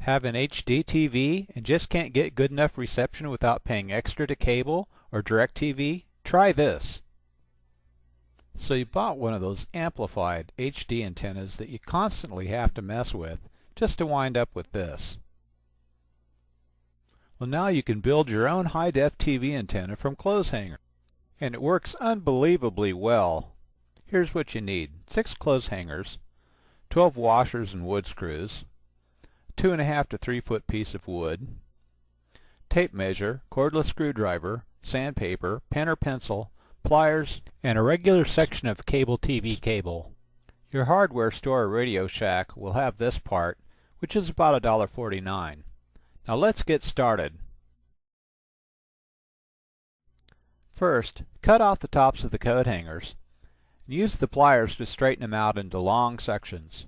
Have an HD TV and just can't get good enough reception without paying extra to cable or DirecTV? Try this. So you bought one of those amplified HD antennas that you constantly have to mess with just to wind up with this. Well, now you can build your own high-def TV antenna from clothes hangers. And it works unbelievably well. Here's what you need: 6 clothes hangers, 12 washers and wood screws, 2.5 to 3 foot piece of wood, tape measure, cordless screwdriver, sandpaper, pen or pencil, pliers, and a regular section of cable TV cable. Your hardware store or Radio Shack will have this part, which is about $1.49. Now let's get started. First, cut off the tops of the coat hangers and use the pliers to straighten them out into long sections.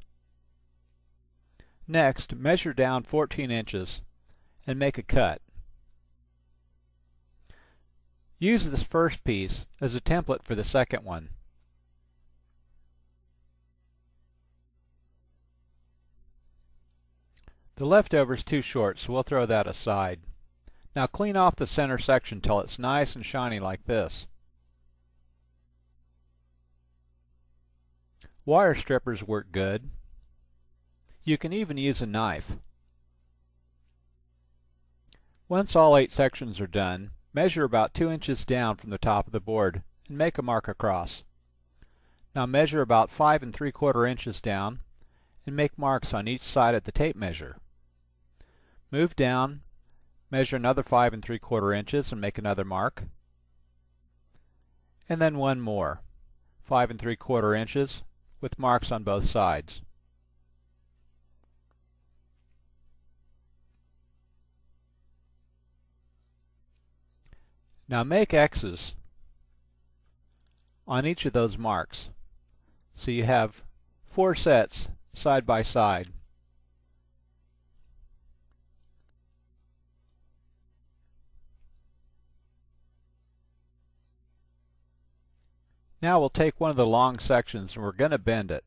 Next, measure down 14 inches and make a cut. Use this first piece as a template for the second one. The leftover is too short, so we'll throw that aside. Now clean off the center section till it's nice and shiny like this. Wire strippers work good. You can even use a knife. Once all 8 sections are done, measure about 2 inches down from the top of the board and make a mark across. Now measure about 5 3/4 inches down and make marks on each side of the tape measure. Move down, measure another 5 3/4 inches and make another mark. And then one more, 5 3/4 inches with marks on both sides. Now make X's on each of those marks, so you have 4 sets side by side. Now we'll take one of the long sections and we're going to bend it.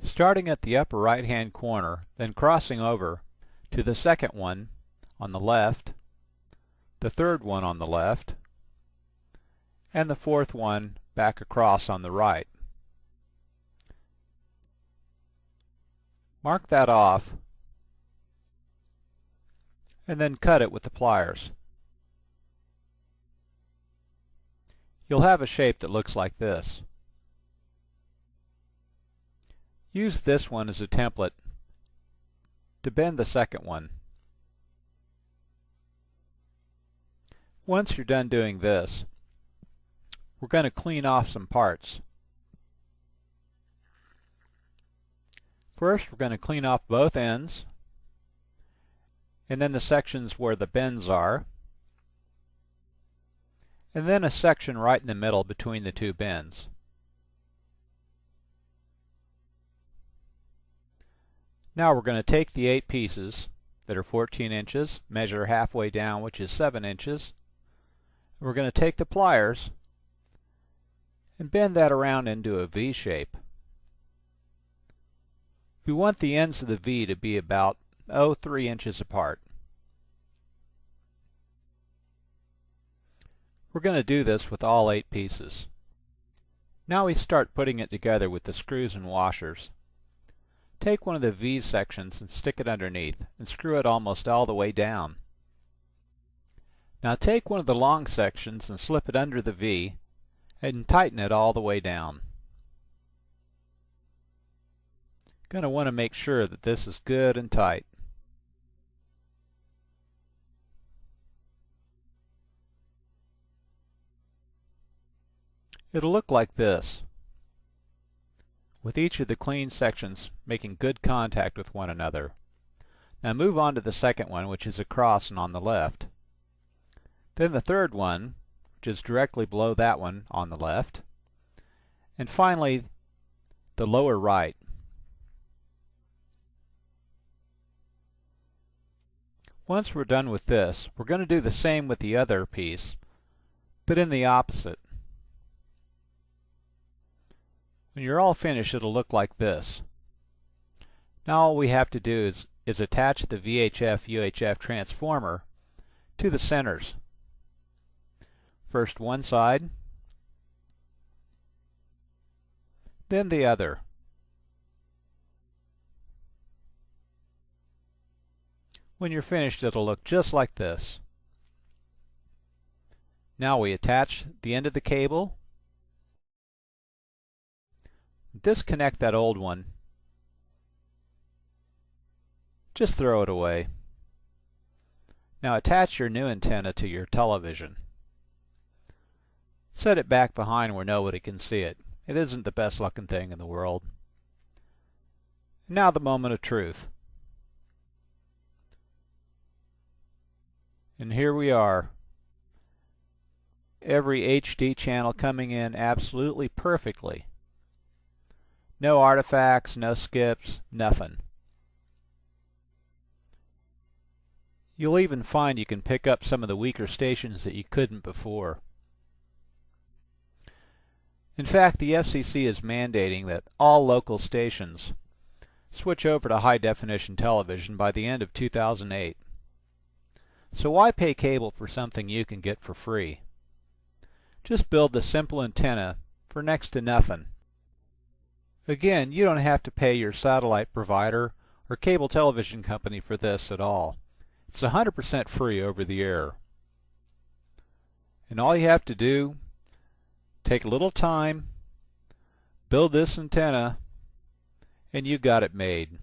Starting at the upper right hand corner, then crossing over to the second one on the left, the third one on the left, and the fourth one back across on the right. Mark that off and then cut it with the pliers. You'll have a shape that looks like this. Use this one as a template to bend the second one. Once you're done doing this, we're going to clean off some parts. First, we're going to clean off both ends, and then the sections where the bends are, and then a section right in the middle between the 2 bends. Now we're going to take the 8 pieces that are 14 inches, measure halfway down, which is 7 inches. We're going to take the pliers and bend that around into a V shape. We want the ends of the V to be about 3 inches apart. We're going to do this with all 8 pieces. Now we start putting it together with the screws and washers. Take one of the V sections and stick it underneath and screw it almost all the way down. Now take one of the long sections and slip it under the V and tighten it all the way down. Going to want to make sure that this is good and tight. It'll look like this, with each of the clean sections making good contact with one another. Now move on to the second one, which is across and on the left. Then the third one, which is directly below that one on the left. And finally, the lower right. Once we're done with this, we're going to do the same with the other piece, but in the opposite. When you're all finished, it'll look like this. Now all we have to do is attach the VHF-UHF transformer to the centers. First one side, then the other. When you're finished, it'll look just like this. Now we attach the end of the cable, disconnect that old one, just throw it away. Now attach your new antenna to your television. Set it back behind where nobody can see it. It isn't the best looking thing in the world. Now the moment of truth. And here we are. Every HD channel coming in absolutely perfectly. No artifacts, no skips, nothing. You'll even find you can pick up some of the weaker stations that you couldn't before. In fact, the FCC is mandating that all local stations switch over to high-definition television by the end of 2008. So why pay cable for something you can get for free? Just build the simple antenna for next to nothing. Again, you don't have to pay your satellite provider or cable television company for this at all. It's 100% free over the air. And all you have to do, take a little time, build this antenna, and you got it made.